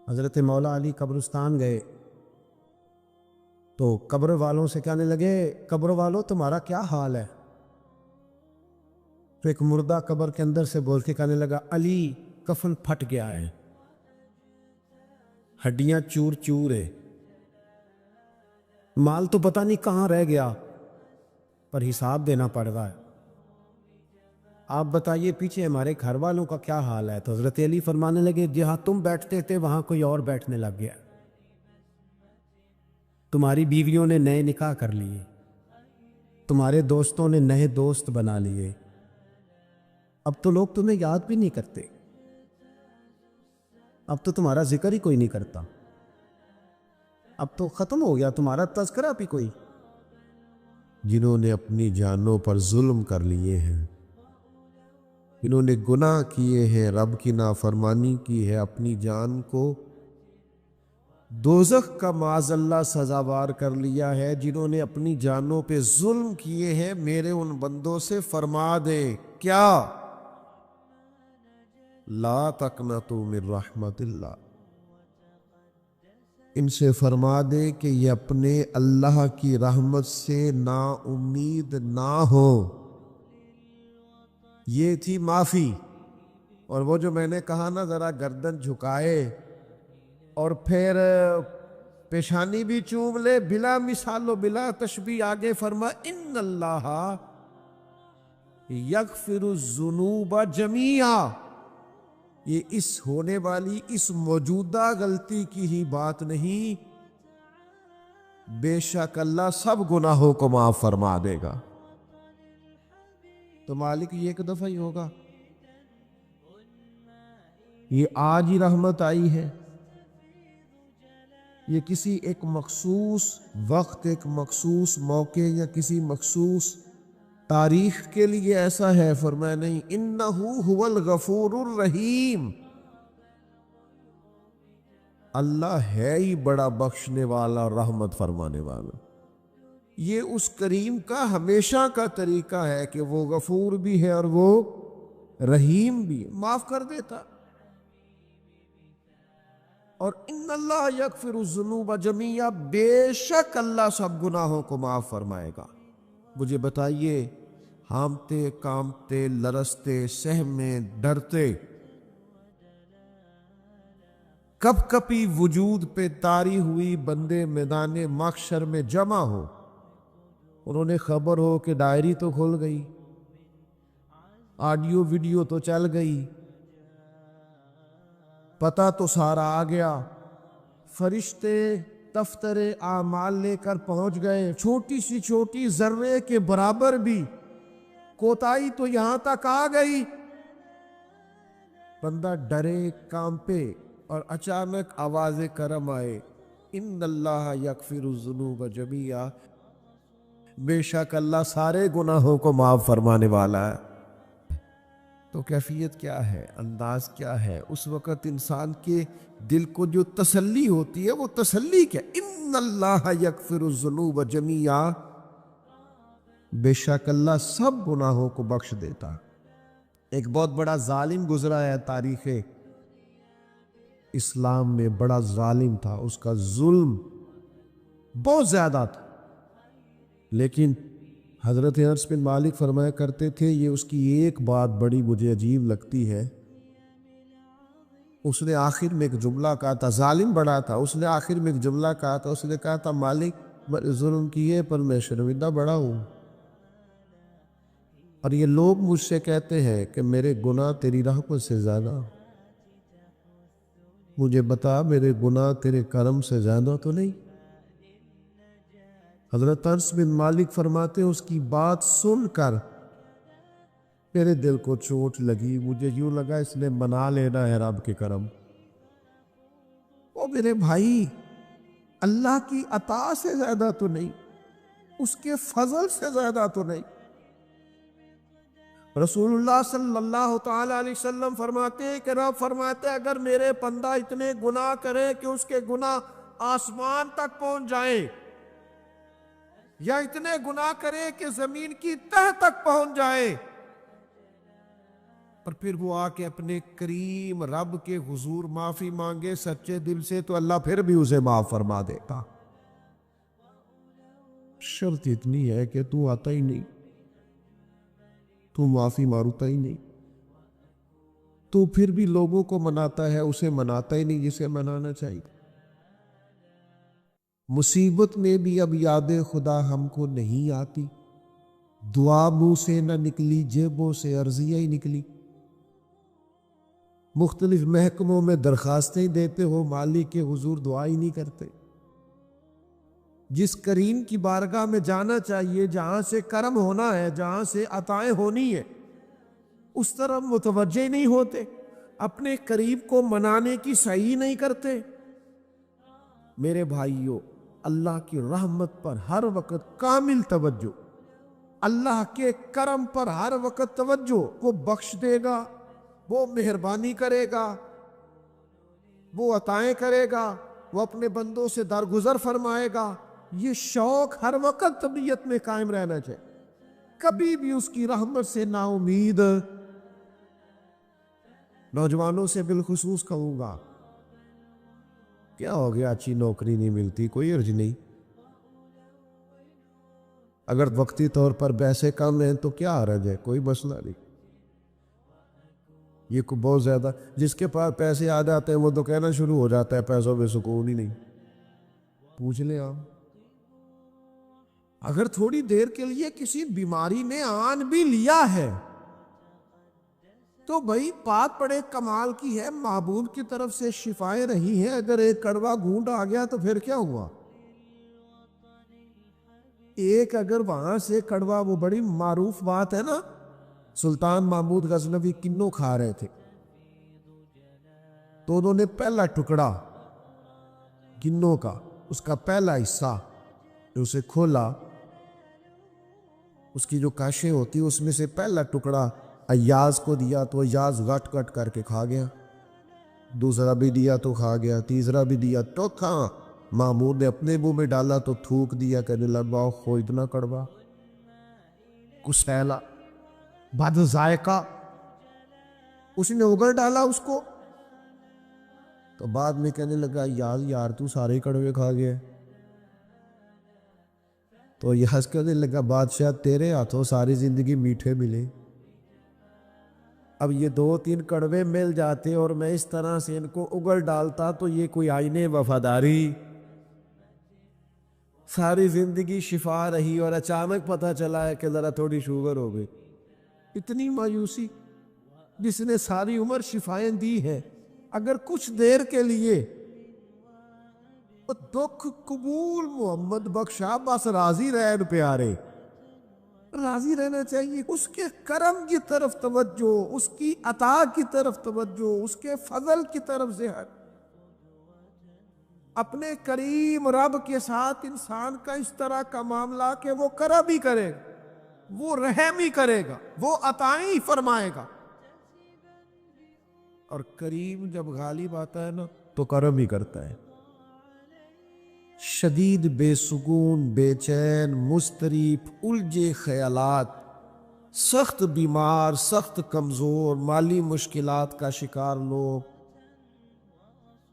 حضرت مولا علی قبرستان گئے تو قبر والوں سے کہنے لگے، قبر والوں تمہارا کیا حال ہے؟ تو ایک مردہ قبر کے اندر سے بول کے کہنے لگا، علی کفن پھٹ گیا ہے، ہڈیاں چور چور ہے، مال تو پتہ نہیں کہاں رہ گیا، پر حساب دینا پڑ رہا ہے، آپ بتائیے پیچھے ہمارے گھر والوں کا کیا حال ہے؟ تو حضرت علی فرمانے لگے، جہاں تم بیٹھتے تھے وہاں کوئی اور بیٹھنے لگ گیا، تمہاری بیویوں نے نئے نکاح کر لیے، تمہارے دوستوں نے نئے دوست بنا لیے، اب تو لوگ تمہیں یاد بھی نہیں کرتے، اب تو تمہارا ذکر ہی کوئی نہیں کرتا، اب تو ختم ہو گیا تمہارا تذکرہ بھی کوئی۔ جنہوں نے اپنی جانوں پر ظلم کر لیے ہیں، جنہوں نے گناہ کیے ہیں، رب کی نافرمانی کی ہے، اپنی جان کو دوزخ کا معاذ اللہ سزاوار کر لیا ہے، جنہوں نے اپنی جانوں پہ ظلم کیے ہیں، میرے ان بندوں سے فرما دے کیا، لا تقنطوا من رحمت اللہ، ان سے فرما دے کہ یہ اپنے اللہ کی رحمت سے نا امید نہ ہو۔ یہ تھی معافی، اور وہ جو میں نے کہا نا ذرا گردن جھکائے اور پھر پیشانی بھی چوم لے، بلا مثال و بلا تشبیہ آگے فرما، ان اللہ یغفر الذنوب جمیعا، یہ اس ہونے والی اس موجودہ غلطی کی ہی بات نہیں، بے شک اللہ سب گناہوں کو معاف فرما دے گا۔ تو مالک یہ ایک دفعہ ہی ہوگا، یہ آج ہی رحمت آئی ہے، یہ کسی ایک مخصوص وقت، ایک مخصوص موقع یا کسی مخصوص تاریخ کے لیے ایسا ہے؟ فرمایا نہیں، انہو هو الغفور الرحیم، اللہ ہے ہی بڑا بخشنے والا، رحمت فرمانے والا۔ یہ اس کریم کا ہمیشہ کا طریقہ ہے کہ وہ غفور بھی ہے اور وہ رحیم بھی، معاف کر دیتا۔ اور ان اللہ یغفر الذنوب جمیعا، بے شک اللہ سب گناہوں کو معاف فرمائے گا۔ مجھے بتائیے، ہامتے کامتے لرزتے سہمے ڈرتے کب کپی وجود پہ طاری ہوئی بندے میدان محشر میں جمع ہو، انہوں نے خبر ہو کہ ڈائری تو کھل گئی، آڈیو ویڈیو تو چل گئی، پتہ تو سارا آ گیا، فرشتے دفتر اعمال لے کر پہنچ گئے، چھوٹی سی چھوٹی ذرے کے برابر بھی کوتاہی تو یہاں تک آ گئی، بندہ ڈرے کانپے، اور اچانک آواز کرم آئے، ان اللہ یغفر الذنوب جمیعا، بے شک اللہ سارے گناہوں کو معاف فرمانے والا ہے۔ تو کیفیت کیا ہے، انداز کیا ہے اس وقت انسان کے دل کو جو تسلی ہوتی ہے، وہ تسلی کیا، ان اللہ یغفر الذنوب جمیعا، بے شک اللہ سب گناہوں کو بخش دیتا۔ ایک بہت بڑا ظالم گزرا ہے تاریخ اسلام میں، بڑا ظالم تھا، اس کا ظلم بہت زیادہ تھا، لیکن حضرت انس بن مالک فرمایا کرتے تھے، یہ اس کی ایک بات بڑی مجھے عجیب لگتی ہے، اس نے آخر میں ایک جملہ کہا تھا، ظالم بڑا تھا، اس نے آخر میں ایک جملہ کہا تھا، اس نے کہا تھا، مالک میں ظلم کیے پر میں شرمندہ بڑا ہوں، اور یہ لوگ مجھ سے کہتے ہیں کہ میرے گناہ تیری رحمت سے زیادہ، مجھے بتا میرے گناہ تیرے کرم سے زیادہ تو نہیں؟ حضرت انس بن مالک فرماتے ہیں، اس کی بات سن کر میرے دل کو چوٹ لگی، مجھے یوں لگا اس نے منا لینا ہے رب کے کرم۔ او میرے بھائی، اللہ کی عطا سے زیادہ تو نہیں، اس کے فضل سے زیادہ تو نہیں۔ رسول اللہ صلی اللہ تعالی علیہ وسلم فرماتے ہیں کہ رب فرماتے ہیں، اگر میرے بندہ اتنے گناہ کرے کہ اس کے گناہ آسمان تک پہنچ جائیں، یا اتنے گناہ کرے کہ زمین کی تہ تک پہنچ جائے، اور پھر وہ آ کے اپنے کریم رب کے حضور معافی مانگے سچے دل سے تو اللہ پھر بھی اسے معاف فرما دیتا۔ شرط اتنی ہے کہ تو آتا ہی نہیں، تو معافی مانگتا ہی نہیں، تو پھر بھی لوگوں کو مناتا ہے، اسے مناتا ہی نہیں جسے منانا چاہیے۔ مصیبت میں بھی اب یاد خدا ہم کو نہیں آتی، دعا منہ سے نہ نکلی، جیبوں سے عرضیہ ہی نکلی۔ مختلف محکموں میں درخواستیں دیتے ہو، مالک کے حضور دعا ہی نہیں کرتے۔ جس کریم کی بارگاہ میں جانا چاہیے، جہاں سے کرم ہونا ہے، جہاں سے عطائیں ہونی ہے، اس طرف متوجہ ہی نہیں ہوتے، اپنے قریب کو منانے کی صحیح نہیں کرتے۔ میرے بھائیوں، اللہ کی رحمت پر ہر وقت کامل توجہ، اللہ کے کرم پر ہر وقت توجہ، وہ بخش دے گا، وہ مہربانی کرے گا، وہ عطائیں کرے گا، وہ اپنے بندوں سے درگزر فرمائے گا۔ یہ شوق ہر وقت طبیعت میں قائم رہنا چاہیے، کبھی بھی اس کی رحمت سے نا امید۔ نوجوانوں سے بالخصوص کہوں گا، کیا ہو گیا اچھی نوکری نہیں ملتی، کوئی عرض نہیں، اگر وقتی طور پر پیسے کم ہیں تو کیا حرج ہے، کوئی مسئلہ نہیں۔ یہ کو بہت زیادہ جس کے پاس پیسے آ جاتے ہیں وہ تو کہنا شروع ہو جاتا ہے پیسوں میں سکون ہی نہیں۔ پوچھ لیں آپ، اگر تھوڑی دیر کے لیے کسی بیماری نے آن بھی لیا ہے تو بھائی بات بڑے کمال کی ہے، محبوب کی طرف سے شفائیں رہی ہیں، اگر ایک کڑوا گھونٹ آ گیا تو پھر کیا ہوا؟ ایک اگر وہاں سے کڑوا، وہ بڑی معروف بات ہے نا، سلطان محمود غزنوی کنوں کھا رہے تھے تو انہوں نے پہلا ٹکڑا کنوں کا، اس کا پہلا حصہ اسے کھولا، اس کی جو کاشیں ہوتی اس میں سے پہلا ٹکڑا ایاز کو دیا تو ایاز گٹ گٹ کر کے کھا گیا، دوسرا بھی دیا تو کھا گیا، تیسرا بھی دیا تو کھا، مامور نے اپنے منہ میں ڈالا تو تھوک دیا، کہنے لگا خو اتنا کڑوا، کسیلا، بد ذائقہ، اس نے اگل ڈالا اس کو، تو بعد میں کہنے لگا یار تو سارے کڑوے کھا گئے، تو یہ ہنس کہنے لگا بادشاہ تیرے ہاتھوں ساری زندگی میٹھے ملے، اب یہ 2-3 کڑوے مل جاتے اور میں اس طرح سے ان کو اگل ڈالتا تو یہ کوئی آئین وفاداری، ساری زندگی شفا رہی اور اچانک پتہ چلا ہے کہ ذرا تھوڑی شوگر ہو گئی۔ اتنی مایوسی، جس نے ساری عمر شفائیں دی ہیں، اگر کچھ دیر کے لیے دکھ قبول محمد بخشا، بس راضی رہن پیارے، راضی رہنا چاہیے، اس کے کرم کی طرف توجہ، اس کی عطا کی طرف توجہ، اس کے فضل کی طرف ذہن۔ اپنے کریم رب کے ساتھ انسان کا اس طرح کا معاملہ کہ وہ کرم ہی کرے گا، وہ رحم ہی کرے گا، وہ عطائیں ہی فرمائے گا، اور کریم جب غالب آتا ہے نا تو کرم ہی کرتا ہے۔ شدید بے سکون، بے چین، مضطرب، الجھے خیالات، سخت بیمار، سخت کمزور، مالی مشکلات کا شکار لوگ،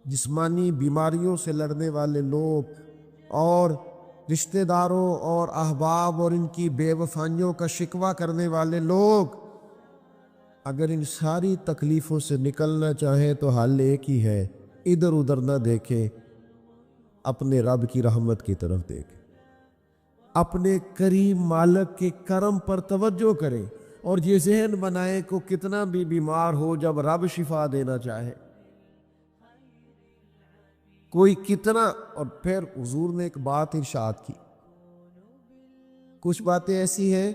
جسمانی بیماریوں سے لڑنے والے لوگ، اور رشتہ داروں اور احباب اور ان کی بے وفائیوں کا شکوہ کرنے والے لوگ، اگر ان ساری تکلیفوں سے نکلنا چاہیں تو حل ایک ہی ہے، ادھر ادھر نہ دیکھیں، اپنے رب کی رحمت کی طرف دیکھیں، اپنے کریم مالک کے کرم پر توجہ کریں، اور یہ ذہن بنائیں کہ کتنا بھی بیمار ہو، جب رب شفا دینا چاہے کوئی کتنا، اور پھر حضور نے ایک بات ارشاد کی، کچھ باتیں ایسی ہیں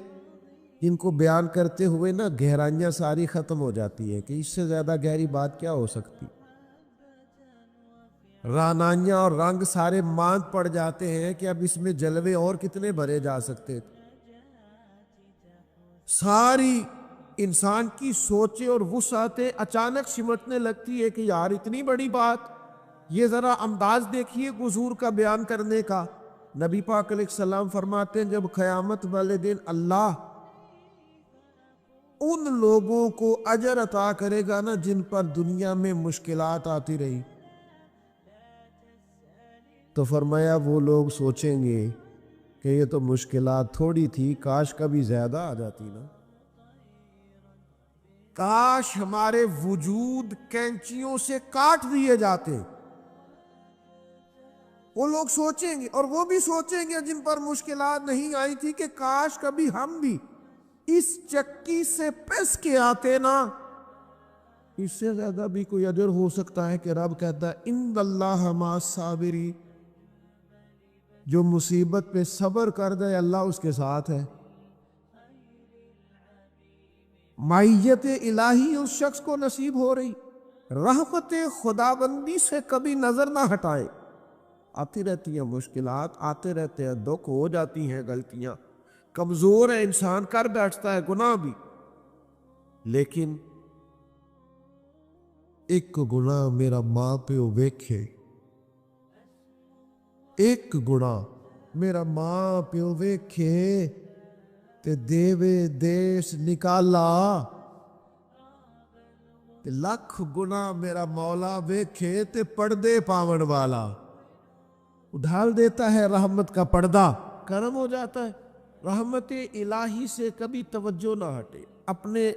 جن کو بیان کرتے ہوئے نا گہرائیاں ساری ختم ہو جاتی ہیں کہ اس سے زیادہ گہری بات کیا ہو سکتی، رعنائیاں اور رنگ سارے ماند پڑ جاتے ہیں کہ اب اس میں جلوے اور کتنے بھرے جا سکتے تھے۔ ساری انسان کی سوچیں اور وسعتیں اچانک سمٹنے لگتی ہے کہ یار اتنی بڑی بات، یہ ذرا انداز دیکھیے حضور کا بیان کرنے کا۔ نبی پاک علیہ السلام فرماتے ہیں جب قیامت والے دن اللہ ان لوگوں کو اجر عطا کرے گا نا جن پر دنیا میں مشکلات آتی رہی۔ تو فرمایا وہ لوگ سوچیں گے کہ یہ تو مشکلات تھوڑی تھی، کاش کبھی زیادہ آ جاتی نا، کاش ہمارے وجود کینچیوں سے کاٹ دیے جاتے۔ وہ لوگ سوچیں گے، اور وہ بھی سوچیں گے جن پر مشکلات نہیں آئی تھی کہ کاش کبھی ہم بھی اس چکی سے پس کے آتے نا۔ اس سے زیادہ بھی کوئی اجر ہو سکتا ہے کہ رب کہتا ہے ان اللہ مع الصابرین، جو مصیبت پہ صبر کر دے اللہ اس کے ساتھ ہے۔ معیت الہی اس شخص کو نصیب ہو رہی، رحمت خداوندی سے کبھی نظر نہ ہٹائے۔ آتی رہتی ہیں مشکلات، آتے رہتے ہیں دکھ، ہو جاتی ہیں غلطیاں، کمزور ہے انسان، کر بیٹھتا ہے گناہ بھی، لیکن ایک گناہ میرا ماں پیو ویکھے، ایک گناہ میرا ماں پیو ویکھے تے دیوے دیش نکالا، تے لکھ گناہ میرا مولا ویکھے تے پردے پاون والا، ڈھال دیتا ہے رحمت کا پردہ، کرم ہو جاتا ہے۔ رحمت الہی سے کبھی توجہ نہ ہٹے۔ اپنے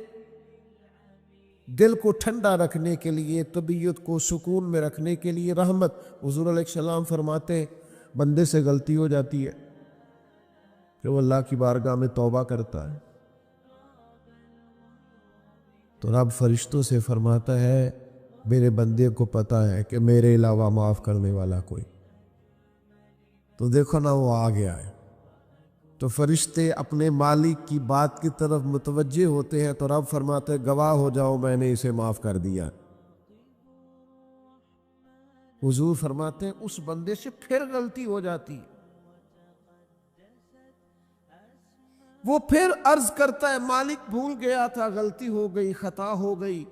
دل کو ٹھنڈا رکھنے کے لیے، طبیعت کو سکون میں رکھنے کے لیے رحمت، حضور علیہ السلام فرماتے ہیں بندے سے غلطی ہو جاتی ہے کہ وہ اللہ کی بارگاہ میں توبہ کرتا ہے تو رب فرشتوں سے فرماتا ہے میرے بندے کو پتا ہے کہ میرے علاوہ معاف کرنے والا کوئی، تو دیکھو نا وہ آ گیا ہے۔ تو فرشتے اپنے مالک کی بات کی طرف متوجہ ہوتے ہیں تو رب فرماتے ہیں گواہ ہو جاؤ میں نے اسے معاف کر دیا۔ حضور فرماتے ہیں اس بندے سے پھر غلطی ہو جاتی، وہ پھر عرض کرتا ہے مالک بھول گیا تھا، غلطی ہو گئی، خطا ہو گئی،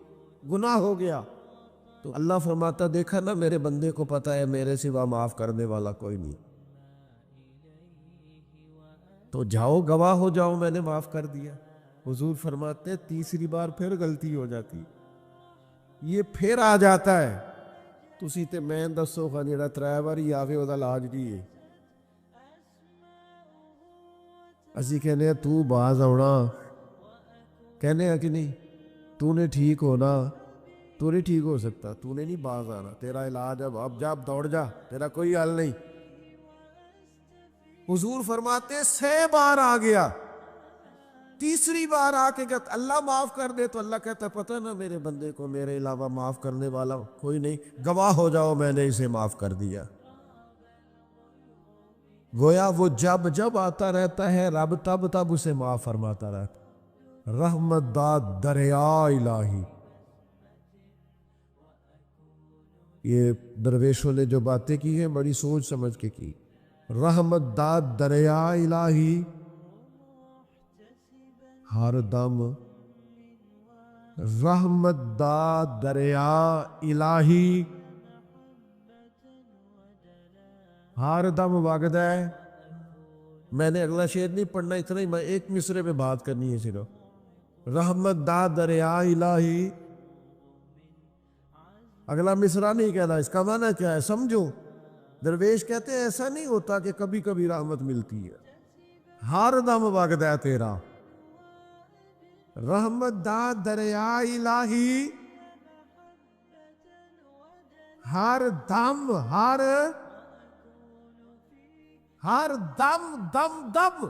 گناہ ہو گیا، تو اللہ فرماتا دیکھا نا میرے بندے کو پتا ہے میرے سوا معاف کرنے والا کوئی نہیں، تو جاؤ گواہ ہو جاؤ میں نے معاف کر دیا۔ حضور فرماتے تیسری بار پھر غلطی ہو جاتی، یہ پھر آ جاتا ہے، تسی تے میں دسو خا جڑا 3 واری آوے او دا علاج کی ہے؟ اسی کہنے ہیں تو باز آنا، کہنے ہیں کہ نہیں تو نے ٹھیک ہونا، تو نہیں ٹھیک ہو سکتا، تو نے نہیں باز آنا، تیرا علاج اب جا دوڑ جا، تیرا کوئی حل نہیں۔ حضور فرماتے 6 بار آ گیا، تیسری بار آ کے کہتا اللہ معاف کر دے، تو اللہ کہتا پتہ نا میرے بندے کو میرے علاوہ معاف کرنے والا کوئی نہیں، گواہ ہو جاؤ میں نے اسے معاف کر دیا۔ گویا وہ جب جب آتا رہتا ہے رب تب تب اسے معاف فرماتا رہتا۔ رحمت داد دریا الہی، یہ درویشوں نے جو باتیں کی ہیں بڑی سوچ سمجھ کے کی۔ رحمت داد دریا الہی، ہر دم رحمت داد دریا الہی، ہر دم وگدا ہے۔ میں نے اگلا شعر نہیں پڑھنا، اتنا ہی میں ایک مصرے پہ بات کرنی ہے صرف۔ رحمت داد دریا الہی، اگلا مصرع نہیں کہنا، اس کا معنی کیا ہے سمجھو۔ درویش کہتے ہیں ایسا نہیں ہوتا کہ کبھی کبھی رحمت ملتی ہے، ہر دم وگدا ہے تیرا۔ رحمت داد دریا الہی، ہر دم ہر دم دم دم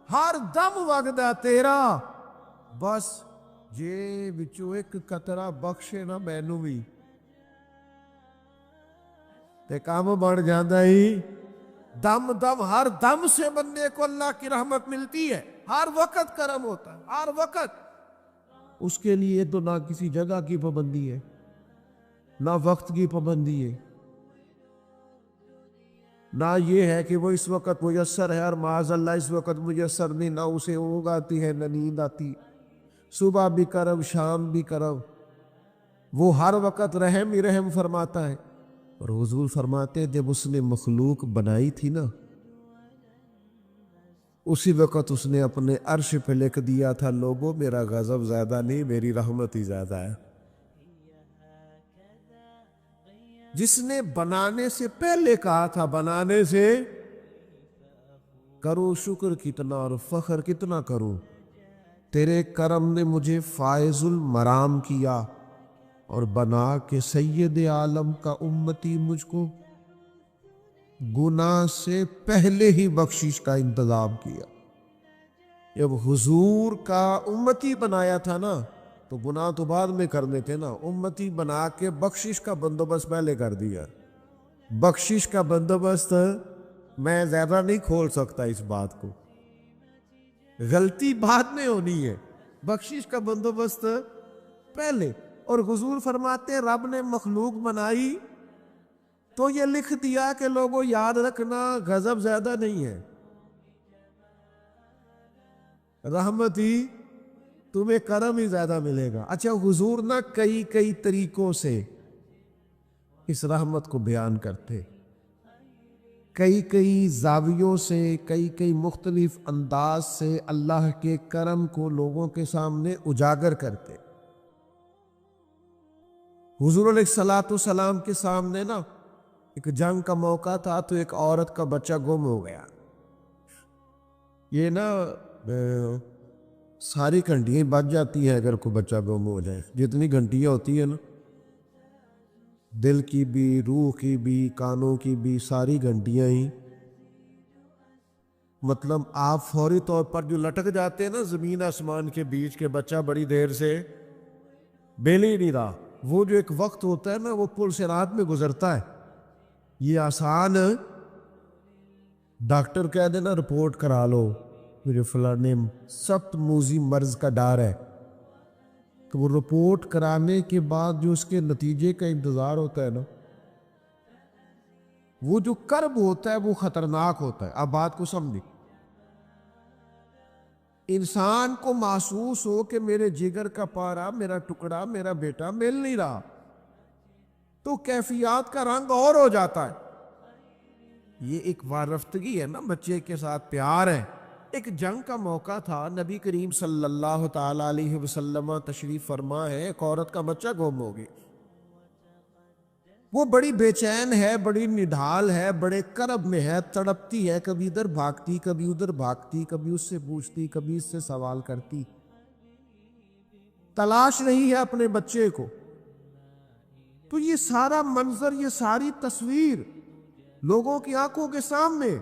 ہر دم وگدا تیرا، بس جے وچوں ایک قطرہ بخشے نا مینوں بھی تے کام بن جاندا ہی۔ دم دم ہر دم سے بندے کو اللہ کی رحمت ملتی ہے، ہر وقت کرم ہوتا ہے، ہر وقت۔ اس کے لیے تو نہ کسی جگہ کی پابندی ہے نہ وقت کی پابندی ہے، نہ یہ ہے کہ وہ اس وقت میسر ہے اور معاذ اللہ اس وقت میسر نہیں، نہ اسے اونگ آتی ہے نہ نیند آتی، صبح بھی کرم شام بھی کرم، وہ ہر وقت رحم ہی رحم فرماتا ہے۔ اور حضور فرماتے جب اس نے مخلوق بنائی تھی نا، اسی وقت اس نے اپنے عرش پہ لکھ دیا تھا لوگوں میرا غضب زیادہ نہیں، میری رحمت ہی زیادہ ہے۔ جس نے بنانے سے پہلے کہا تھا بنانے سے کرو شکر کتنا اور فخر کتنا کروں، تیرے کرم نے مجھے فائز المرام کیا اور بنا کے سید عالم کا امتی مجھ کو گناہ سے پہلے ہی بخشش کا انتظام کیا۔ جب حضور کا امتی بنایا تھا نا تو گناہ تو بعد میں کرنے تھے نا، امتی بنا کے بخشش کا بندوبست پہلے کر دیا۔ بخشش کا بندوبست میں زیادہ نہیں کھول سکتا اس بات کو، غلطی بعد میں ہونی ہے، بخشش کا بندوبست پہلے۔ اور حضور فرماتے ہیں رب نے مخلوق بنائی تو یہ لکھ دیا کہ لوگوں یاد رکھنا غضب زیادہ نہیں ہے، رحمت ہی تمہیں کرم ہی زیادہ ملے گا۔ اچھا حضور نہ کئی طریقوں سے اس رحمت کو بیان کرتے، کئی زاویوں سے، کئی مختلف انداز سے اللہ کے کرم کو لوگوں کے سامنے اجاگر کرتے۔ حضور علیہ الصلوۃ والسلام کے سامنے نا ایک جنگ کا موقع تھا تو ایک عورت کا بچہ گم ہو گیا۔ یہ نا ساری گھنٹیاں بچ جاتی ہیں اگر کوئی بچہ گم ہو جائے، جتنی گھنٹیاں ہوتی ہیں نا، دل کی بھی، روح کی بھی، کانوں کی بھی، ساری گھنٹیاں ہی، مطلب آپ فوری طور پر جو لٹک جاتے ہیں نا زمین آسمان کے بیچ کے، بچہ بڑی دیر سے بیل ہی نہیں رہا، وہ جو ایک وقت ہوتا ہے نا وہ پل صراط میں گزرتا ہے۔ یہ آسان ڈاکٹر کہہ دینا رپورٹ کرا لو مجھے فلانے سخت موذی مرض کا ڈر ہے، تو وہ رپورٹ کرانے کے بعد جو اس کے نتیجے کا انتظار ہوتا ہے نا، وہ جو کرب ہوتا ہے وہ خطرناک ہوتا ہے۔ اب بات کو سمجھیں، انسان کو محسوس ہو کہ میرے جگر کا پارا، میرا ٹکڑا، میرا بیٹا مل نہیں رہا، تو کیفیات کا رنگ اور ہو جاتا ہے۔ یہ ایک وارفتگی ہے نا، بچے کے ساتھ پیار ہے۔ ایک جنگ کا موقع تھا، نبی کریم صلی اللہ تعالی علیہ وسلم تشریف فرما ہے، ایک عورت کا بچہ گم ہو گیا، وہ بڑی بے چین ہے، بڑی نڈھال ہے، بڑے کرب میں ہے، تڑپتی ہے، کبھی ادھر بھاگتی کبھی ادھر بھاگتی، کبھی اس سے پوچھتی کبھی اس سے سوال کرتی، تلاش رہی ہے اپنے بچے کو۔ تو یہ سارا منظر، یہ ساری تصویر لوگوں کی آنکھوں کے سامنے،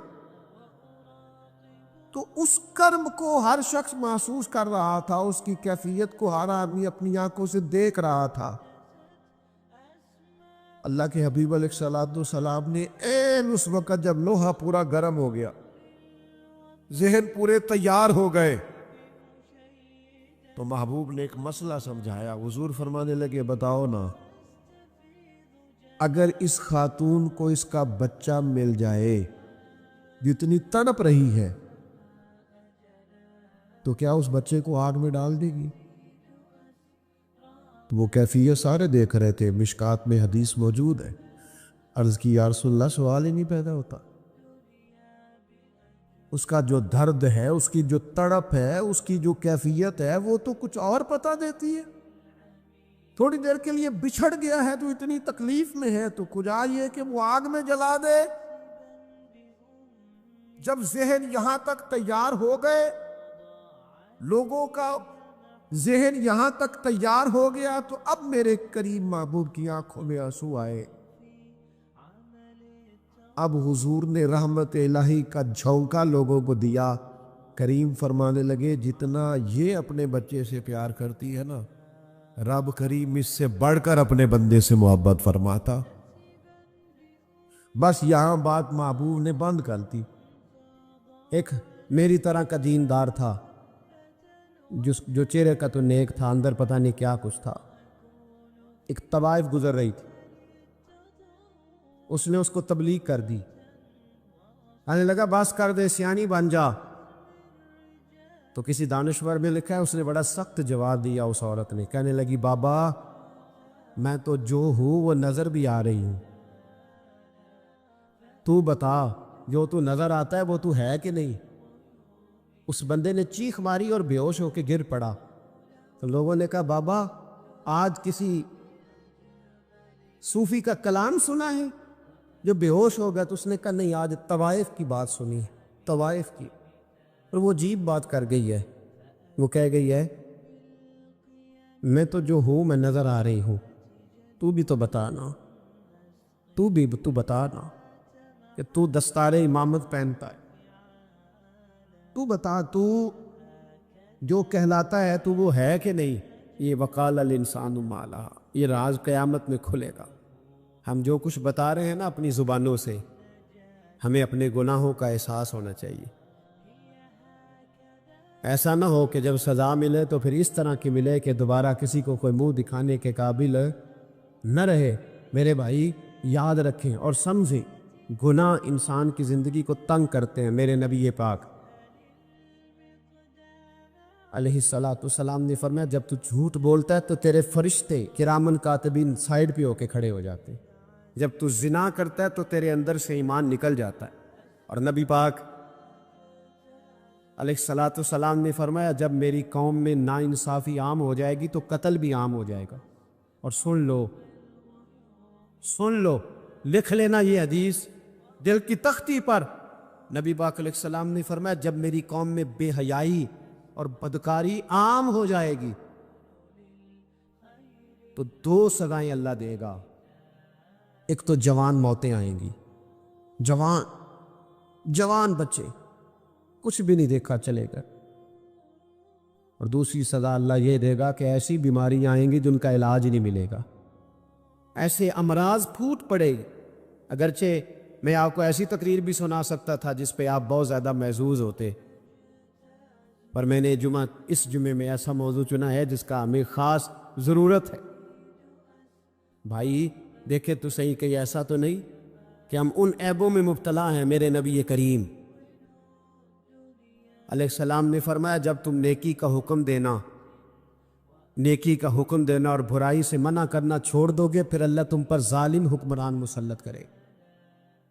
تو اس کرم کو ہر شخص محسوس کر رہا تھا، اس کی کیفیت کو ہر آدمی اپنی آنکھوں سے دیکھ رہا تھا۔ اللہ کے حبیب علیہ الصلوۃ والسلام نے عین اس وقت جب لوہا پورا گرم ہو گیا، ذہن پورے تیار ہو گئے، تو محبوب نے ایک مسئلہ سمجھایا۔ حضور فرمانے لگے بتاؤ نا، اگر اس خاتون کو اس کا بچہ مل جائے جتنی تڑپ رہی ہے، تو کیا اس بچے کو آگ میں ڈال دے گی؟ تو وہ کیفیت سارے دیکھ رہے تھے، مشکات میں حدیث موجود ہے۔ عرض کی یا رسول اللہ، سوال ہی نہیں پیدا ہوتا، اس کا جو درد ہے، اس کی جو تڑپ ہے، اس کی جو کیفیت ہے، وہ تو کچھ اور پتہ دیتی ہے۔ تھوڑی دیر کے لیے بچھڑ گیا ہے تو اتنی تکلیف میں ہے، تو کجا یہ کہ وہ آگ میں جلا دے۔ جب ذہن یہاں تک تیار ہو گئے، لوگوں کا ذہن یہاں تک تیار ہو گیا، تو اب میرے کریم محبوب کی آنکھوں میں آنسو آئے۔ اب حضور نے رحمت الہی کا جھونکا لوگوں کو دیا۔ کریم فرمانے لگے جتنا یہ اپنے بچے سے پیار کرتی ہے نا، رب کریم اس سے بڑھ کر اپنے بندے سے محبت فرماتا۔ بس یہاں بات محبوب نے بند کر دی۔ ایک میری طرح کا دیندار تھا، جو چہرے کا تو نیک تھا، اندر پتہ نہیں کیا کچھ تھا۔ ایک طوائف گزر رہی تھی، اس نے اس کو تبلیغ کر دی، آنے لگا بس کر دے، سیانی بن جا۔ تو کسی دانشور میں لکھا ہے، اس نے بڑا سخت جواب دیا اس عورت نے، کہنے لگی بابا میں تو جو ہوں وہ نظر بھی آ رہی ہوں، تو بتا جو تو نظر آتا ہے وہ تو ہے کہ نہیں؟ اس بندے نے چیخ ماری اور بے ہوش ہو کے گر پڑا. تو لوگوں نے کہا بابا آج کسی صوفی کا کلام سنا ہے جو بے ہوش ہو گیا؟ تو اس نے کہا نہیں، آج طوائف کی بات سنی ہے، طوائف کی. اور وہ عجیب بات کر گئی ہے. وہ کہہ گئی ہے میں تو جو ہوں میں نظر آ رہی ہوں، تو بھی تو بتانا، تو بتانا کہ تو دستار امامت پہنتا ہے، تو بتا تو جو کہلاتا ہے تو وہ ہے کہ نہیں؟ یہ وقال الانسان ما لہا، یہ راز قیامت میں کھلے گا. ہم جو کچھ بتا رہے ہیں نا اپنی زبانوں سے، ہمیں اپنے گناہوں کا احساس ہونا چاہیے. ایسا نہ ہو کہ جب سزا ملے تو پھر اس طرح کی ملے کہ دوبارہ کسی کو کوئی منہ دکھانے کے قابل نہ رہے. میرے بھائی یاد رکھیں اور سمجھیں، گناہ انسان کی زندگی کو تنگ کرتے ہیں. میرے نبی پاک علیہ السلام نے فرمایا جب تو جھوٹ بولتا ہے تو تیرے فرشتے کرامن کاتبین سائیڈ پہ ہو کے کھڑے ہو جاتے ہیں. جب تو زنا کرتا ہے تو تیرے اندر سے ایمان نکل جاتا ہے. اور نبی پاک علیہ السلام نے فرمایا جب میری قوم میں ناانصافی عام ہو جائے گی تو قتل بھی عام ہو جائے گا. اور سن لو، لکھ لینا یہ حدیث دل کی تختی پر. نبی پاک علیہ السلام نے فرمایا جب میری قوم میں بے حیائی اور بدکاری عام ہو جائے گی تو 2 سزائیں اللہ دے گا. ایک تو جوان موتیں آئیں گی، جوان بچے کچھ بھی نہیں دیکھا چلے گا. اور دوسری سزا اللہ یہ دے گا کہ ایسی بیماریاں آئیں گی جن کا علاج نہیں ملے گا، ایسے امراض پھوٹ پڑے گی. اگرچہ میں آپ کو ایسی تقریر بھی سنا سکتا تھا جس پہ آپ بہت زیادہ محظوظ ہوتے، پر میں نے اس جمعے میں ایسا موضوع چنا ہے جس کا ہمیں خاص ضرورت ہے. بھائی دیکھے تو صحیح کہ ایسا تو نہیں کہ ہم ان عیبوں میں مبتلا ہیں. میرے نبی کریم علیہ السلام نے فرمایا جب تم نیکی کا حکم دینا اور برائی سے منع کرنا چھوڑ دو گے پھر اللہ تم پر ظالم حکمران مسلط کرے.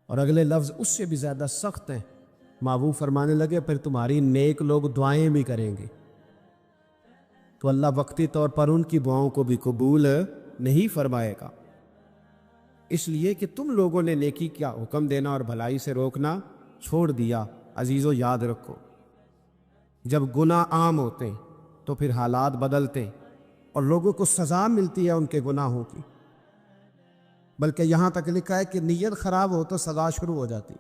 اور اگلے لفظ اس سے بھی زیادہ سخت ہیں. وہ فرمانے لگے پھر تمہاری نیک لوگ دعائیں بھی کریں گے تو اللہ وقتی طور پر ان کی دعاؤں کو بھی قبول نہیں فرمائے گا. اس لیے کہ تم لوگوں نے نیکی کا حکم دینا اور بھلائی سے روکنا چھوڑ دیا. عزیزو یاد رکھو، جب گناہ عام ہوتے تو پھر حالات بدلتے اور لوگوں کو سزا ملتی ہے ان کے گناہوں کی. بلکہ یہاں تک لکھا ہے کہ نیت خراب ہو تو سزا شروع ہو جاتی.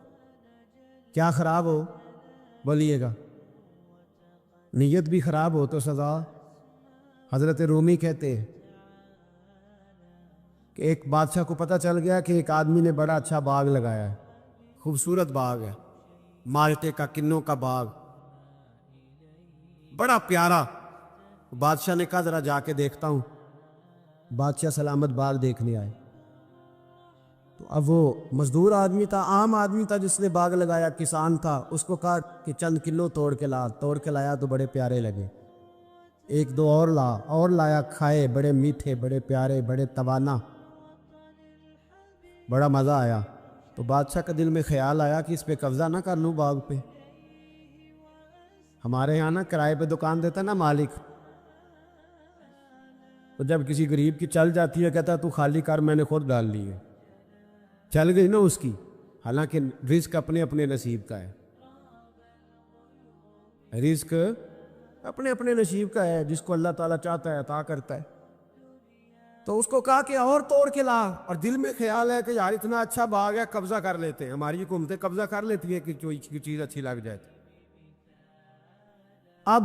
کیا خراب ہو؟ بولیے گا. نیت بھی خراب ہو تو سزا. حضرت رومی کہتے ہیں کہ ایک بادشاہ کو پتہ چل گیا کہ ایک آدمی نے بڑا اچھا باغ لگایا ہے، خوبصورت باغ ہے، مالٹے کا کنوں کا باغ، بڑا پیارا. بادشاہ نے کہا ذرا جا کے دیکھتا ہوں. بادشاہ سلامت باغ دیکھنے آئے تو اب وہ مزدور آدمی تھا، عام آدمی تھا جس نے باغ لگایا، کسان تھا. اس کو کہا کہ چند کلو توڑ کے لایا تو بڑے پیارے لگے. 1-2 اور لایا، کھائے، بڑے میٹھے، بڑے پیارے، بڑے توانا، بڑا مزہ آیا. تو بادشاہ کا دل میں خیال آیا کہ اس پہ قبضہ نہ کر لوں باغ پہ. ہمارے یہاں نا کرائے پہ دکان دیتا نا مالک، تو جب کسی غریب کی چل جاتی ہے کہتا تو خالی کر، میں نے خود ڈال لی ہے. چل گئی نا اس کی، حالانکہ رزق اپنے اپنے نصیب کا ہے. رزق اپنے اپنے نصیب کا ہے، جس کو اللہ تعالیٰ چاہتا ہے عطا کرتا ہے. تو اس کو کہا کہ اور توڑ کے لا، اور دل میں خیال ہے کہ یار اتنا اچھا باغ ہے قبضہ کر لیتے ہیں. ہماری حکومتیں قبضہ کر لیتی ہیں کہ کوئی چیز اچھی لگ جائے. اب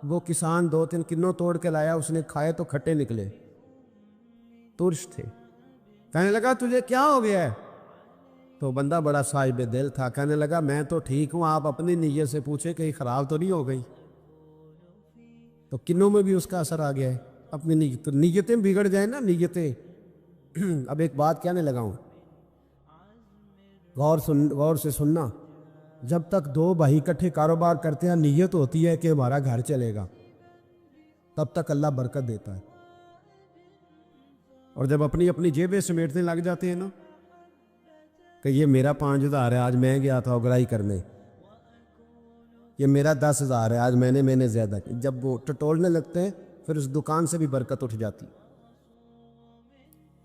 وہ کسان 2-3 کنوں توڑ کے لایا، اس نے کھائے تو کھٹے نکلے، ترش تھے. کہنے لگا تجھے کیا ہو گیا ہے؟ تو بندہ بڑا صاحب دل تھا، کہنے لگا میں تو ٹھیک ہوں، آپ اپنی نیت سے پوچھیں کہیں خراب تو نہیں ہو گئی. تو کنوں میں بھی اس کا اثر آ گیا ہے. اپنی نیتیں بگڑ جائیں نا، نیتیں. اب ایک بات کہنے لگا ہوں، غور سے سننا. جب تک 2 بھائی اکٹھے کاروبار کرتے ہیں نیت ہوتی ہے کہ ہمارا گھر چلے گا، تب تک اللہ برکت دیتا ہے. اور جب اپنی اپنی جیبیں سمیٹنے لگ جاتے ہیں نا کہ یہ میرا 5000 ہے، آج میں گیا تھا اگرائی کرنے، یہ میرا 10,000 ہے، آج میں نے زیادہ کی۔ جب وہ ٹٹولنے لگتے ہیں پھر اس دکان سے بھی برکت اٹھ جاتی،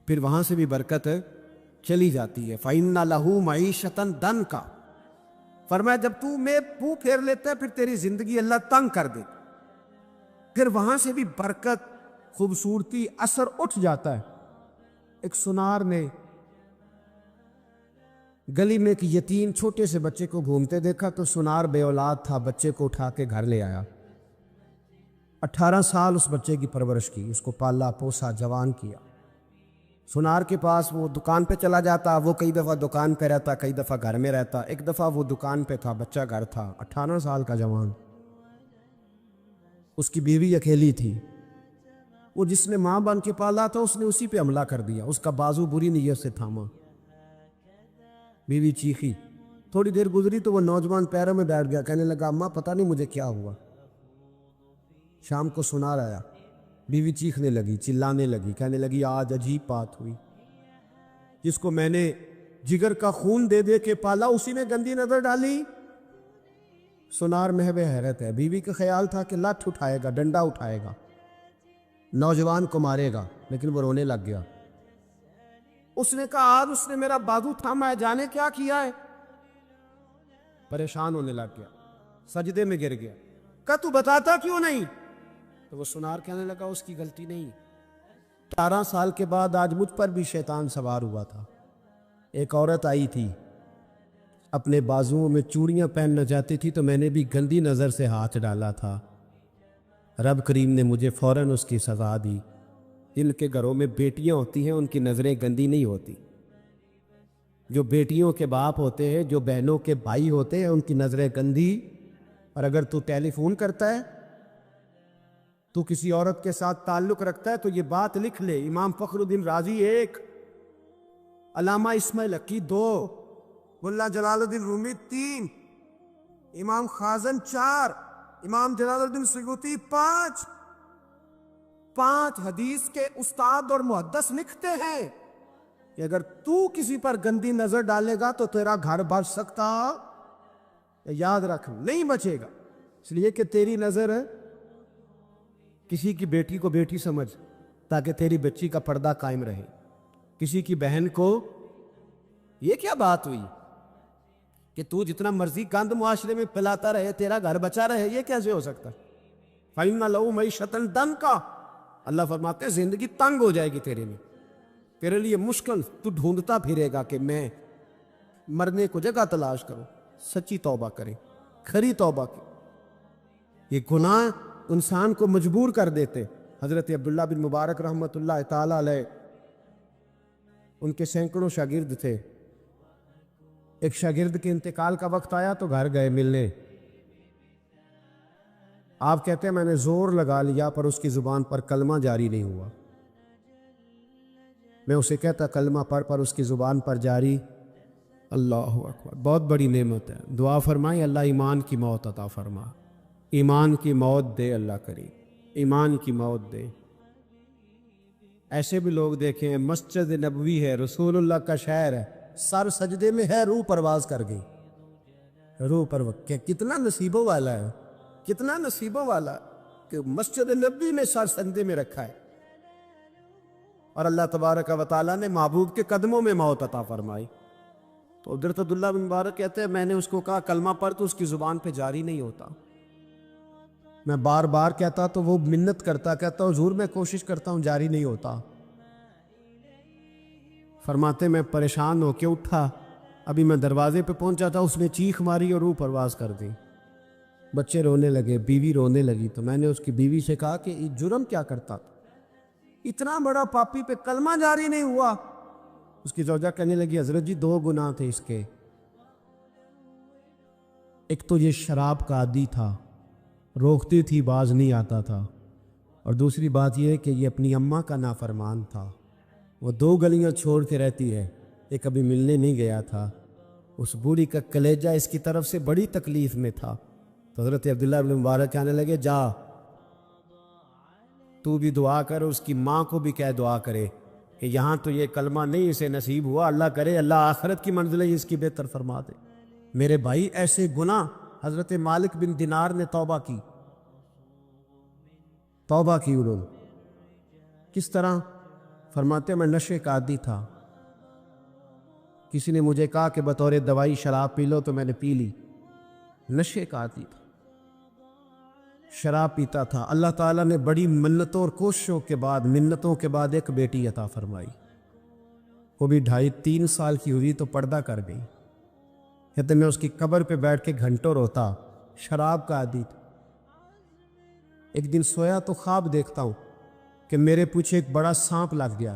پھر وہاں سے بھی برکت چلی جاتی ہے۔ فَإِنَّ لَهُ مَعِيشَةً ضَنْكَ، فرمایا جب تو میں منہ پھیر لیتا ہے پھر تیری زندگی اللہ تنگ کر دے، پھر وہاں سے بھی برکت، خوبصورتی، اثر اٹھ جاتا ہے۔ ایک سنار نے گلی میں ایک یتیم چھوٹے سے بچے کو گھومتے دیکھا تو سنار بے اولاد تھا، بچے کو اٹھا کے گھر لے آیا، 18 سال اس بچے کی پرورش کی، اس کو پالا پوسا، جوان کیا۔ سنار کے پاس وہ دکان پہ چلا جاتا، وہ کئی دفعہ دکان پہ رہتا، کئی دفعہ گھر میں رہتا۔ ایک دفعہ وہ دکان پہ تھا، بچہ گھر تھا، 18 سال کا جوان، اس کی بیوی اکیلی تھی۔ وہ جس نے ماں بن کے پالا تھا اس نے اسی پہ حملہ کر دیا، اس کا بازو بری نیت سے تھاما، بیوی چیخی۔ تھوڑی دیر گزری تو وہ نوجوان پیروں میں بیٹھ گیا، کہنے لگا اماں پتہ نہیں مجھے کیا ہوا۔ شام کو سنار آیا، بیوی چیخنے لگی، چلانے لگی، کہنے لگی آج عجیب بات ہوئی، جس کو میں نے جگر کا خون دے دے کے پالا اسی نے گندی نظر ڈالی۔ سنار محو حیرت ہے، بیوی کا خیال تھا کہ لٹھ اٹھائے گا، ڈنڈا اٹھائے گا، نوجوان کو مارے گا، لیکن وہ رونے لگ گیا۔ اس نے کہا آج اس نے میرا بازو تھاما ہے، جانے کیا کیا ہے۔ پریشان ہونے لگ گیا، سجدے میں گر گیا، کہا تو بتاتا کیوں نہیں؟ تو وہ سنار کہنے لگا اس کی غلطی نہیں، 18 سال کے بعد آج مجھ پر بھی شیطان سوار ہوا تھا۔ ایک عورت آئی تھی، اپنے بازوؤں میں چوڑیاں پہننا چاہتی تھی تو میں نے بھی گندی نظر سے ہاتھ ڈالا تھا، رب کریم نے مجھے فوراً اس کی سزا دی۔ جن کے گھروں میں بیٹیاں ہوتی ہیں ان کی نظریں گندی نہیں ہوتی، جو بیٹیوں کے باپ ہوتے ہیں، جو بہنوں کے بھائی ہوتے ہیں، ان کی نظریں گندی۔ اور اگر تو ٹیلی فون کرتا ہے، تو کسی عورت کے ساتھ تعلق رکھتا ہے تو یہ بات لکھ لے، امام فخر الدین رازی 1، علامہ اسماعیل حقی 2، ملا جلال الدین رومی 3، امام خازن 4، امام جلال الدین سیوطی 5 حدیث کے استاد اور محدث لکھتے ہیں کہ اگر تو کسی پر گندی نظر ڈالے گا تو تیرا گھر بچ سکتا، یاد رکھ نہیں بچے گا، اس لیے کہ تیری نظر کسی کی بیٹی کو بیٹی سمجھ تاکہ تیری بچی کا پردہ قائم رہے، کسی کی بہن کو۔ یہ کیا بات ہوئی کہ تو جتنا مرضی گند معاشرے میں پلاتا رہے تیرا گھر بچا رہے؟ یہ کیسے ہو سکتا؟ فَإِنَّ لَهُ مَعِيشَةً ضَنْكَ، اللہ فرماتے ہیں زندگی تنگ ہو جائے گی تیرے میں، تیرے لیے مشکل، تو ڈھونڈتا پھرے گا کہ میں مرنے کو جگہ تلاش کروں۔ سچی توبہ کریں، کھری توبہ کی۔ یہ گناہ انسان کو مجبور کر دیتے۔ حضرت عبداللہ بن مبارک رحمۃ اللہ تعالی علیہ، ان کے سینکڑوں شاگرد تھے، ایک شاگرد کے انتقال کا وقت آیا تو گھر گئے ملنے۔ آپ کہتے ہیں میں نے زور لگا لیا پر اس کی زبان پر کلمہ جاری نہیں ہوا۔ میں اسے کہتا کلمہ پڑھ پر اس کی زبان پر جاری۔ اللہ اکبر، بہت بڑی نعمت ہے۔ دعا فرمائیں اللہ ایمان کی موت عطا فرما، ایمان کی موت دے اللہ کریم، ایمان کی موت دے۔ ایسے بھی لوگ دیکھیں ہیں، مسجد نبوی ہے، رسول اللہ کا شہر ہے، سر سجدے میں ہے، روح پرواز کر گئی، روح پرواز۔ کتنا نصیبوں والا ہے، کتنا نصیبوں والا کہ مسجد نبوی میں سر سجدے میں رکھا ہے، اور اللہ تبارک و تعالیٰ نے محبوب کے قدموں میں موت عطا فرمائی۔ تو حضرت عبداللہ بن مبارک کہتے ہیں میں نے اس کو کہا کلمہ پڑھ تو اس کی زبان پہ جاری نہیں ہوتا۔ میں بار بار کہتا تو وہ منت کرتا، کہتا حضور میں کوشش کرتا ہوں جاری نہیں ہوتا۔ فرماتے میں پریشان ہو کے اٹھا، ابھی میں دروازے پہ پہنچا تھا، اس نے چیخ ماری اور روح پرواز کر دی۔ بچے رونے لگے، بیوی رونے لگی، تو میں نے اس کی بیوی سے کہا کہ یہ جرم کیا کرتا تھا، اتنا بڑا پاپی پہ کلمہ جاری نہیں ہوا۔ اس کی زوجہ کہنے لگی حضرت جی 2 گناہ تھے اس کے، ایک تو یہ شراب کا عادی تھا، روکتی تھی باز نہیں آتا تھا، اور دوسری بات یہ کہ یہ اپنی اماں کا نافرمان تھا، وہ 2 گلیاں چھوڑ کے رہتی ہے، یہ کبھی ملنے نہیں گیا تھا، اس بوڑھی کا کلیجہ اس کی طرف سے بڑی تکلیف میں تھا۔ تو حضرت عبداللہ بن مبارک کہنے لگے جا تو بھی دعا کر، اس کی ماں کو بھی کہہ دعا کرے کہ یہاں تو یہ کلمہ نہیں اسے نصیب ہوا، اللہ کرے اللہ آخرت کی منزلیں اس کی بہتر فرما دے۔ میرے بھائی ایسے گناہ حضرت مالک بن دینار نے توبہ کی انہوں نے۔ کس طرح؟ فرماتے میں نشے کا عادی تھا، کسی نے مجھے کہا کہ بطور دوائی شراب پی لو تو میں نے پی لی، نشے کا عادی تھا، شراب پیتا تھا۔ اللہ تعالیٰ نے بڑی منتوں اور کوششوں کے بعد، منتوں کے بعد ایک بیٹی عطا فرمائی، وہ بھی 2.5-3 سال کی ہوئی تو پردہ کر گئی۔ کہتے میں اس کی قبر پہ بیٹھ کے گھنٹوں روتا، شراب کا عادی تھا۔ ایک دن سویا تو خواب دیکھتا ہوں کہ میرے پیچھے ایک بڑا سانپ لگ گیا،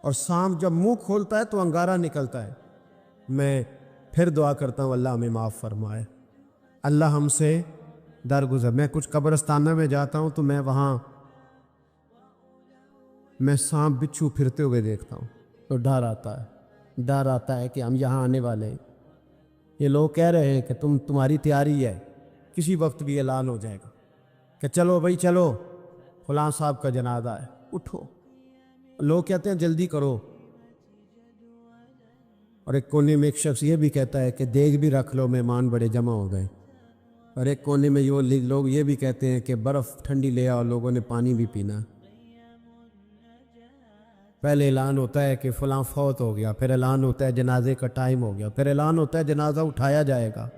اور سانپ جب منہ کھولتا ہے تو انگارہ نکلتا ہے۔ میں پھر دعا کرتا ہوں اللہ ہمیں معاف فرمائے، اللہ ہم سے درگزر۔ میں کچھ قبرستانہ میں جاتا ہوں تو میں وہاں سانپ بچھو پھرتے ہوئے دیکھتا ہوں تو ڈر آتا ہے کہ ہم یہاں آنے والے ہیں، یہ لوگ کہہ رہے ہیں کہ تمہاری تیاری ہے، کسی وقت بھی اعلان ہو جائے گا کہ چلو بھائی چلو، فلاں صاحب کا جنازہ ہے، اٹھو۔ لوگ کہتے ہیں جلدی کرو، اور ایک کونے میں ایک شخص یہ بھی کہتا ہے کہ دیگ بھی رکھ لو، مہمان بڑے جمع ہو گئے، اور ایک کونے میں لوگ یہ بھی کہتے ہیں کہ برف ٹھنڈی لے آؤ، لوگوں نے پانی بھی پینا۔ پہلے اعلان ہوتا ہے کہ فلاں فوت ہو گیا، پھر اعلان ہوتا ہے جنازے کا ٹائم ہو گیا، پھر اعلان ہوتا ہے جنازہ اٹھایا جائے گا،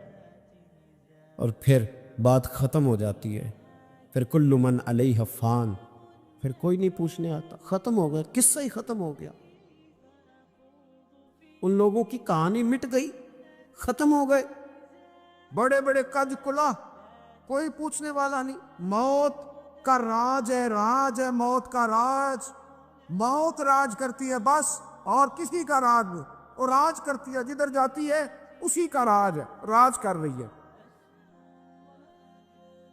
اور پھر بات ختم ہو جاتی ہے۔ پھر کل من علیہ فان، پھر کوئی نہیں پوچھنے آتا، ختم ہو گیا، قصہ ہی ختم ہو گیا۔ ان لوگوں کی کہانی مٹ گئی، ختم ہو گئے، بڑے بڑے قد کلا، کوئی پوچھنے والا نہیں۔ موت کا راج ہے موت کا راج، موت راج کرتی ہے بس، اور کسی کا راج نہیں، وہ راج کرتی ہے، جدھر جاتی ہے اسی کا راج ہے، راج کر رہی ہے۔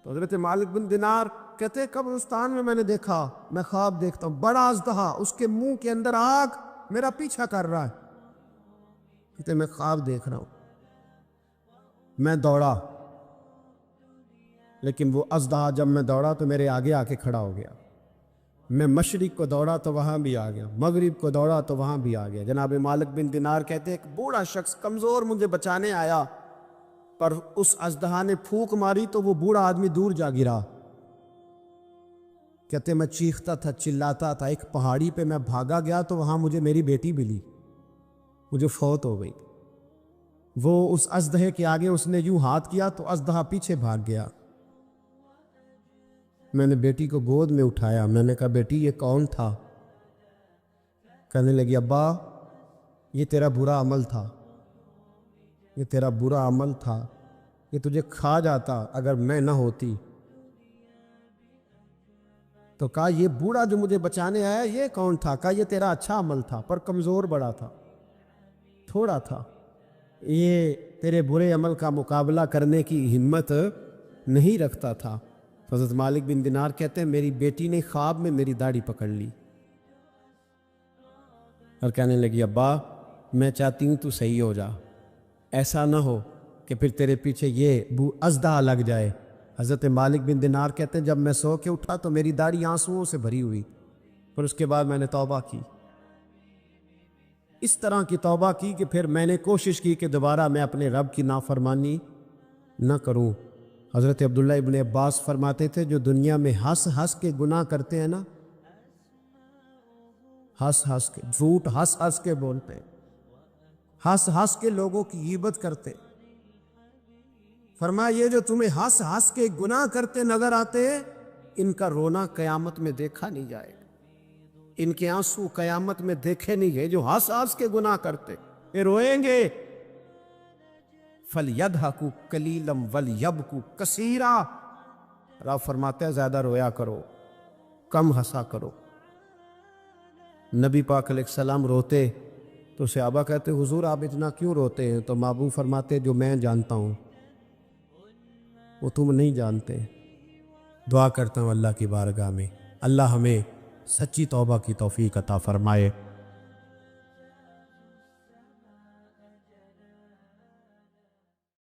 تو حضرت مالک بن دینار کہتے ہیں قبرستان میں نے دیکھا، میں خواب دیکھتا ہوں، بڑا اژدہا، اس کے منہ کے اندر آگ میرا پیچھا کر رہا ہے۔ کہتے میں خواب دیکھ رہا ہوں، میں دوڑا، لیکن وہ اژدہا جب میں دوڑا تو میرے آگے آ کے کھڑا ہو گیا۔ میں مشرق کو دوڑا تو وہاں بھی آ گیا، مغرب کو دوڑا تو وہاں بھی آ گیا۔ جناب مالک بن دینار کہتے ہیں ایک بوڑھا شخص کمزور مجھے بچانے آیا، پر اس اژدہا نے پھونک ماری تو وہ بوڑھا آدمی دور جا گرا۔ کہتے میں چیختا تھا، چلاتا تھا، ایک پہاڑی پہ میں بھاگا گیا تو وہاں مجھے میری بیٹی ملی، مجھے فوت ہو گئی۔ وہ اس اژدہے کے آگے اس نے یوں ہاتھ کیا تو اژدہا پیچھے بھاگ گیا۔ میں نے بیٹی کو گود میں اٹھایا، میں نے کہا بیٹی یہ کون تھا؟ کہنے لگی ابا یہ تیرا برا عمل تھا، یہ تیرا برا عمل تھا، یہ تجھے کھا جاتا اگر میں نہ ہوتی۔ تو کہا یہ بوڑھا جو مجھے بچانے آیا یہ کون تھا؟ کہا یہ تیرا اچھا عمل تھا، پر کمزور بڑا تھا، تھوڑا تھا، یہ تیرے برے عمل کا مقابلہ کرنے کی ہمت نہیں رکھتا تھا۔ حضرت مالک بن دینار کہتے ہیں میری بیٹی نے خواب میں میری داڑھی پکڑ لی اور کہنے لگی ابا میں چاہتی ہوں تو صحیح ہو جا، ایسا نہ ہو کہ پھر تیرے پیچھے یہ اژدہا لگ جائے۔ حضرت مالک بن دینار کہتے ہیں جب میں سو کے اٹھا تو میری داڑھی آنسوؤں سے بھری ہوئی، پھر اس کے بعد میں نے توبہ کی، اس طرح کی توبہ کی کہ پھر میں نے کوشش کی کہ دوبارہ میں اپنے رب کی نافرمانی نہ کروں۔ حضرت عبداللہ ابن عباس فرماتے تھے جو دنیا میں ہنس ہنس کے گناہ کرتے ہیں نا، ہنس ہنس کے جھوٹ ہنس ہنس کے بولتے، ہنس ہنس کے لوگوں کی غیبت کرتے، فرمایا یہ جو تمہیں ہنس ہنس کے گناہ کرتے نظر آتے ہیں ان کا رونا قیامت میں دیکھا نہیں جائے گا، ان کے آنسو قیامت میں دیکھے نہیں گئے۔ جو ہنس ہنس کے گناہ کرتے یہ روئیں گے، فَلْيَضْحَكُوا قَلِيلًا وَلْيَبْكُوا كَثِيرًا، رب فرماتے ہیں زیادہ رویا کرو، کم ہنسا کرو۔ نبی پاک علیہ السلام روتے تو صحابہ کہتے حضور آپ اتنا کیوں روتے ہیں؟ تو محبوب فرماتے جو میں جانتا ہوں وہ تم نہیں جانتے۔ دعا کرتا ہوں اللہ کی بارگاہ میں اللہ ہمیں سچی توبہ کی توفیق عطا فرمائے۔